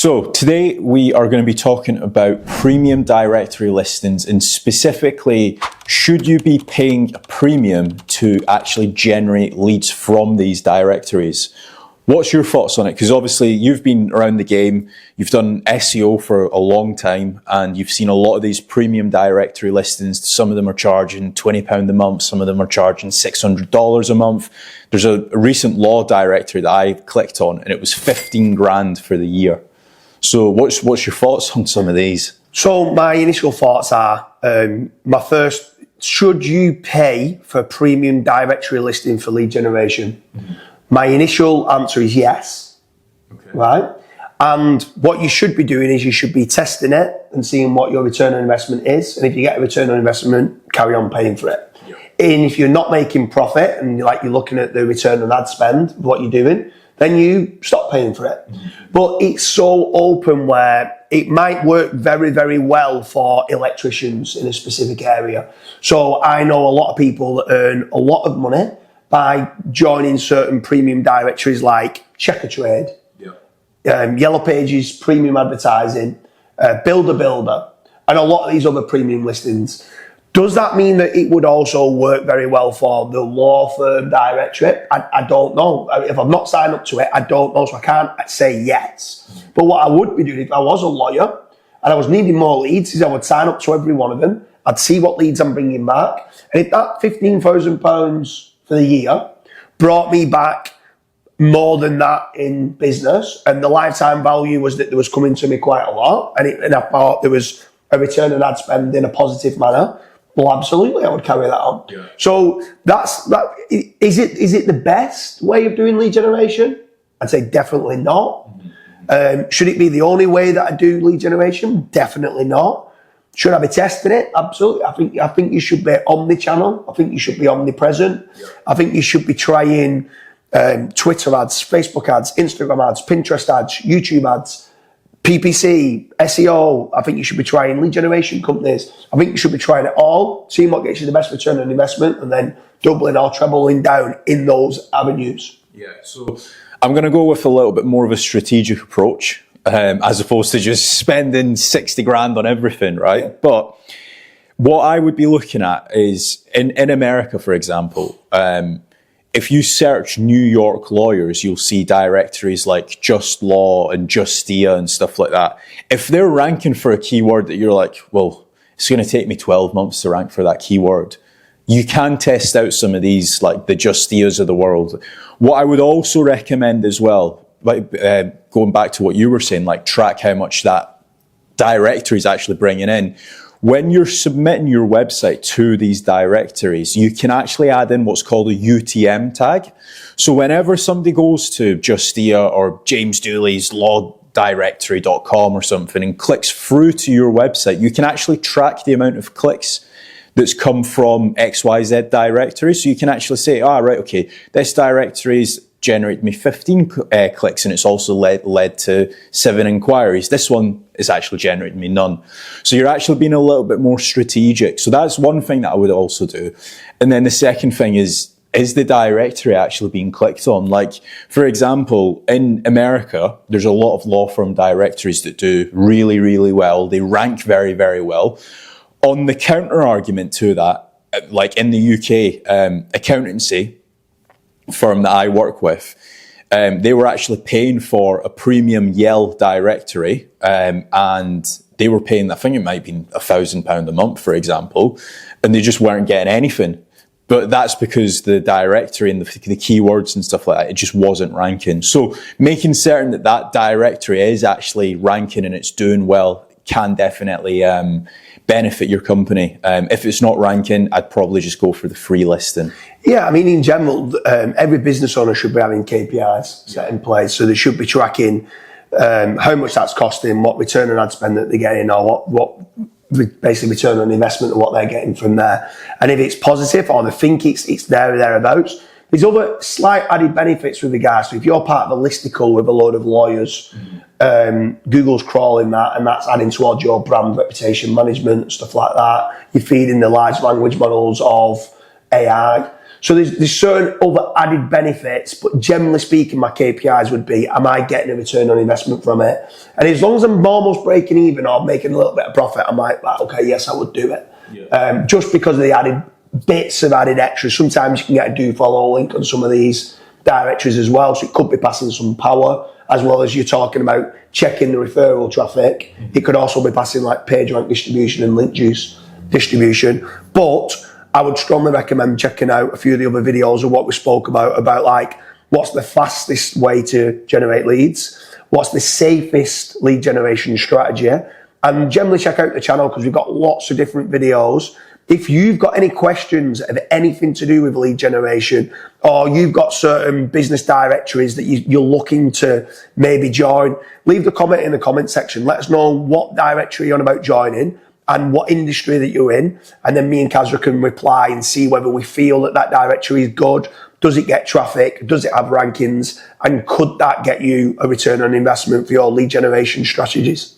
So today we are going to be talking about premium directory listings, and specifically, should you be paying a premium to actually generate leads from these directories? What's your thoughts on it? Because obviously you've been around the game, you've done SEO for a long time, and you've seen a lot of these premium directory listings. Some of them are charging £20 a month, some of them are charging $600 a month. There's a recent law directory that I clicked on, and it was 15 grand for the year. So what's your thoughts on some of these? So my initial thoughts are, should you pay for a premium directory listing for lead generation? Mm-hmm. My initial answer is yes, right? And what you should be doing is you should be testing it and seeing what your return on investment is. And if you get a return on investment, carry on paying for it. Yep. And if you're not making profit and you're looking at the return on ad spend, what you're doing, then you stop paying for it. Mm-hmm. But it's so open where it might work very, very well for electricians in a specific area. So I know a lot of people that earn a lot of money by joining certain premium directories like Checker Trade, Yellow Pages, premium advertising, Builder, and a lot of these other premium listings. Does that mean that it would also work very well for the law firm directory? I don't know. If I've not signed up to it, I don't know, so I can't say yes. But what I would be doing if I was a lawyer and I was needing more leads is I would sign up to every one of them. I'd see what leads I'm bringing back. And if that £15,000 for the year brought me back more than that in business, and the lifetime value was that there was coming to me quite a lot, and I thought there was a return on ad spend in a positive manner, well, absolutely, I would carry that on. Yeah. So that. Is it the best way of doing lead generation? I'd say definitely not. Mm-hmm. Should it be the only way that I do lead generation? Definitely not. Should I be testing it? Absolutely. I think you should be omni-channel. I think you should be omnipresent. Yeah. I think you should be trying Twitter ads, Facebook ads, Instagram ads, Pinterest ads, YouTube ads, PPC, SEO. I think you should be trying lead generation companies. I think you should be trying it all, seeing what gets you the best return on investment, and then doubling or trebling down in those avenues. Yeah, so I'm going to go with a little bit more of a strategic approach, as opposed to just spending 60 grand on everything, right? Yeah. But what I would be looking at is, in America, for example, if you search New York lawyers, you'll see directories like Just Law and Justia and stuff like that. If they're ranking for a keyword that you're like, well, it's going to take me 12 months to rank for that keyword, you can test out some of these, like the Justias of the world. What I would also recommend as well, like going back to what you were saying, like track how much that directory is actually bringing in. When you're submitting your website to these directories, you can actually add in what's called a UTM tag. So whenever somebody goes to Justia or James Dooley's lawdirectory.com or something and clicks through to your website, you can actually track the amount of clicks that's come from XYZ directory. So you can actually say, right, okay, this directory's generated me 15 clicks, and it's also led to 7 inquiries. This one is actually generating me none. So you're actually being a little bit more strategic. So that's one thing that I would also do. And then the second thing is the directory actually being clicked on? Like, for example, in America, there's a lot of law firm directories that do really, really well. They rank very, very well. On the counter argument to that, like in the UK, accountancy firm that I work with, they were actually paying for a premium Yell directory, and they were paying, I think it might be £1,000 a month, for example, and they just weren't getting anything. But that's because the directory and the keywords and stuff like that, it just wasn't ranking. So making certain that that directory is actually ranking and it's doing well can definitely benefit your company. If it's not ranking, I'd probably just go for the free listing. Yeah, I mean, in general, every business owner should be having KPIs set in place. So they should be tracking how much that's costing, what return on ad spend that they're getting, or what basically return on investment and what they're getting from there. And if it's positive or they think it's there or thereabouts, there's other slight added benefits with the guys. So if you're part of a listicle with a load of lawyers, Google's crawling that, and that's adding towards your brand reputation management and stuff like that. You're feeding the large language models of AI. So there's certain other added benefits, but generally speaking, my KPIs would be, am I getting a return on investment from it? And as long as I'm almost breaking even or making a little bit of profit, I'm like, okay, yes, I would do it. Yeah. Just because of the added bits of added extras. Sometimes you can get a do follow link on some of these directories as well, so it could be passing some power, as well as you're talking about checking the referral traffic. It could also be passing like page rank distribution and link juice distribution. But I would strongly recommend checking out a few of the other videos of what we spoke about like what's the fastest way to generate leads, what's the safest lead generation strategy, and generally check out the channel because we've got lots of different videos. If you've got any questions of anything to do with lead generation, or you've got certain business directories that you're looking to maybe join, leave the comment in the comment section. Let us know what directory you're on about joining and what industry that you're in. And then me and Kazra can reply and see whether we feel that that directory is good. Does it get traffic? Does it have rankings? And could that get you a return on investment for your lead generation strategies?